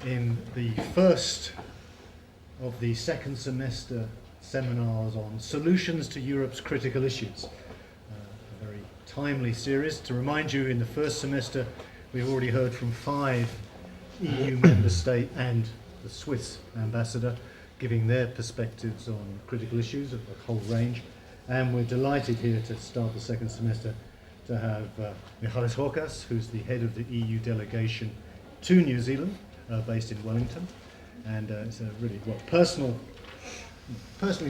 in the first of the second semester seminars on solutions to Europe's critical issues. A very timely series. To remind you, in the first semester we've already heard from 5 EU member states and the Swiss ambassador giving their perspectives on critical issues of a whole range. And we're delighted here to start the second semester to have Michalis Rokas, who's the head of the EU delegation to New Zealand, based in Wellington. And it's a really personally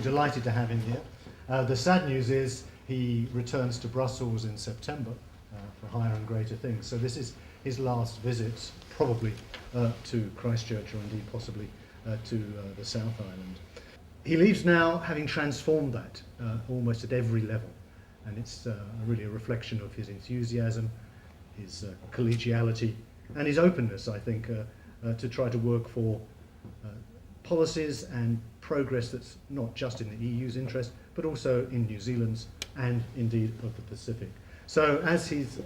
delighted to have him here. The sad news is he returns to Brussels in September for higher and greater things. So this is his last visit, probably to Christchurch, or indeed possibly to the South Island. He leaves now having transformed that almost at every level. And it's really a reflection of his enthusiasm, his collegiality, and his openness, I think, to try to work for policies and progress that's not just in the EU's interest, but also in New Zealand's and indeed of the Pacific. So as he's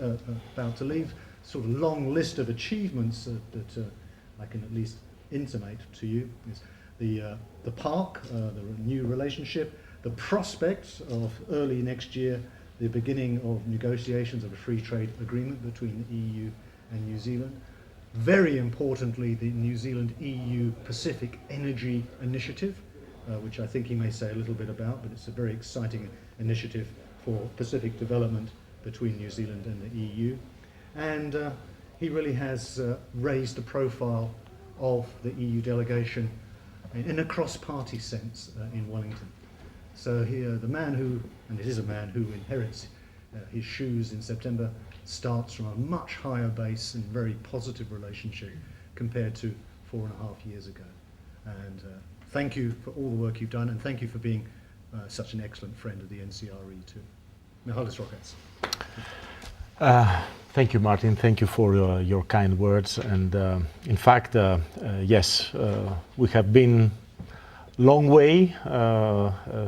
about to leave, sort of long list of achievements that I can at least intimate to you is the park, the new relationship, the prospect of early next year, the beginning of negotiations of a free trade agreement between the EU and New Zealand. Very importantly, the New Zealand EU Pacific Energy Initiative, which I think he may say a little bit about, but it's a very exciting initiative for Pacific development between New Zealand and the EU. And he really has raised the profile of the EU delegation in a cross-party sense in Wellington. So here, the man who, and it is a man who inherits his shoes in September, starts from a much higher base and very positive relationship compared to 4.5 years ago. And thank you for all the work you've done, and thank you for being such an excellent friend of the NCRE too. Michalis Rokas. Thank you, Martin. Thank you for your kind words. And in fact, yes, we have been long way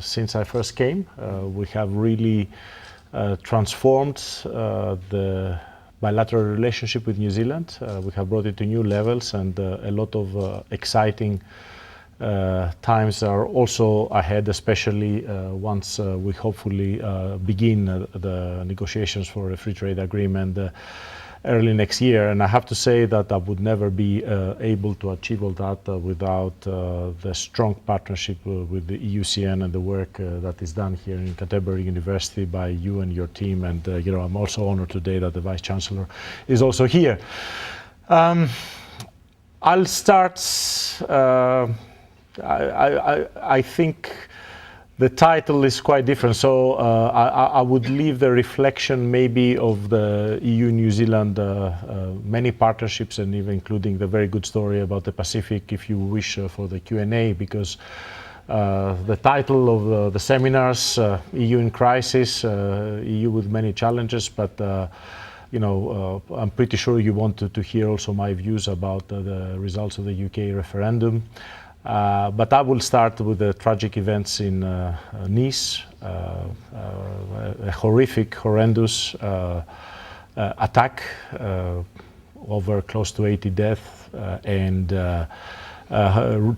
since I first came. We have really transformed the bilateral relationship with New Zealand. We have brought it to new levels, and a lot of exciting times are also ahead, especially once we hopefully begin the negotiations for a free trade agreement early next year. And I have to say that I would never be able to achieve all that without the strong partnership with the EUCN and the work that is done here in Canterbury University by you and your team. And you know, I'm also honored today that the Vice Chancellor is also here. I'll start. I think the title is quite different, so I would leave the reflection maybe of the EU-New Zealand many partnerships, and even including the very good story about the Pacific, if you wish, for the Q&A, because the title of the seminars, EU in crisis, EU with many challenges, but you know, I'm pretty sure you wanted to hear also my views about the results of the UK referendum. But I will start with the tragic events in Nice, a horrific, horrendous attack, over close to 80 deaths, and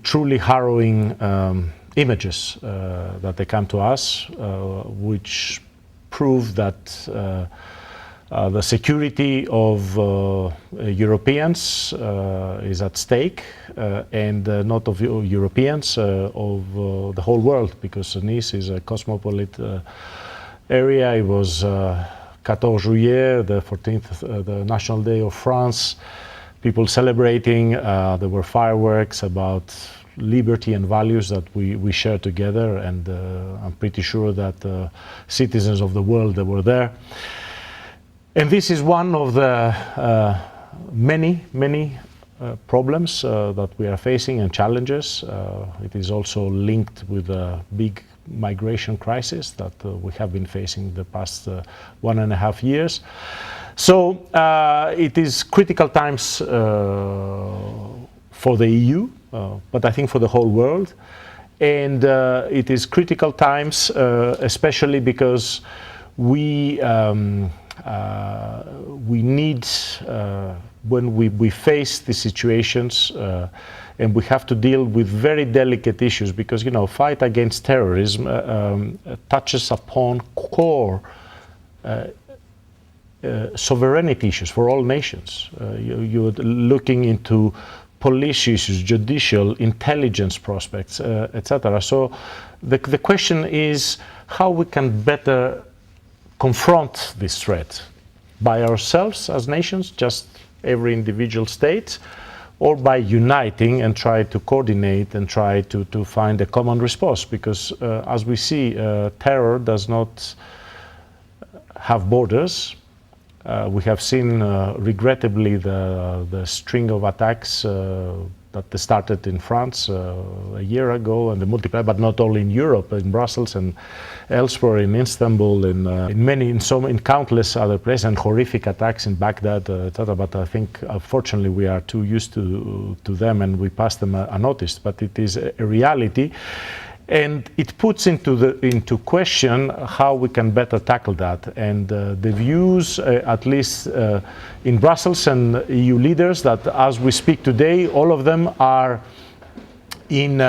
truly harrowing images that they come to us, which prove that the security of Europeans is at stake, and not of Europeans, of the whole world, because Nice is a cosmopolitan area. It was 14 Juillet, the 14th, the National Day of France, people celebrating. There were fireworks about liberty and values that we share together, and I'm pretty sure that citizens of the world that were there. And this is one of the many problems that we are facing and challenges. It is also linked with a big migration crisis that we have been facing the past 1.5 years. So it is critical times for the EU, but I think for the whole world. And it is critical times, especially because we need when we face these situations and we have to deal with very delicate issues, because fight against terrorism touches upon core sovereignty issues for all nations. You're looking into police issues, judicial, intelligence prospects, etc. So the question is how we can better confront this threat by ourselves as nations, just every individual state, or by uniting and try to coordinate and try to find a common response, because as we see, terror does not have borders. We have seen, regrettably, the string of attacks that started in France a year ago, and the multiply, but not only in Europe, in Brussels and elsewhere, in Istanbul, in countless other places, and horrific attacks in Baghdad, etc. But I think, unfortunately, we are too used to them, and we pass them unnoticed. But it is a reality. And it puts into question how we can better tackle that. And the views, at least in Brussels and EU leaders, that as we speak today, all of them are in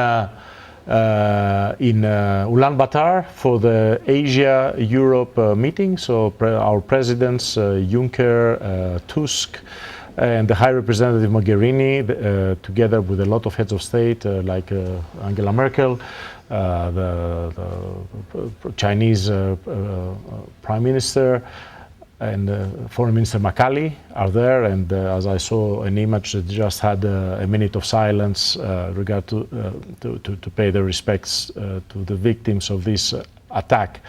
Ulaanbaatar for the Asia-Europe meeting. So our presidents, Juncker, Tusk, and the High Representative Mogherini, together with a lot of heads of state like Angela Merkel, the Chinese Prime Minister, and Foreign Minister Michalis are there. And as I saw an image that just had a minute of silence regard to pay their respects to the victims of this attack.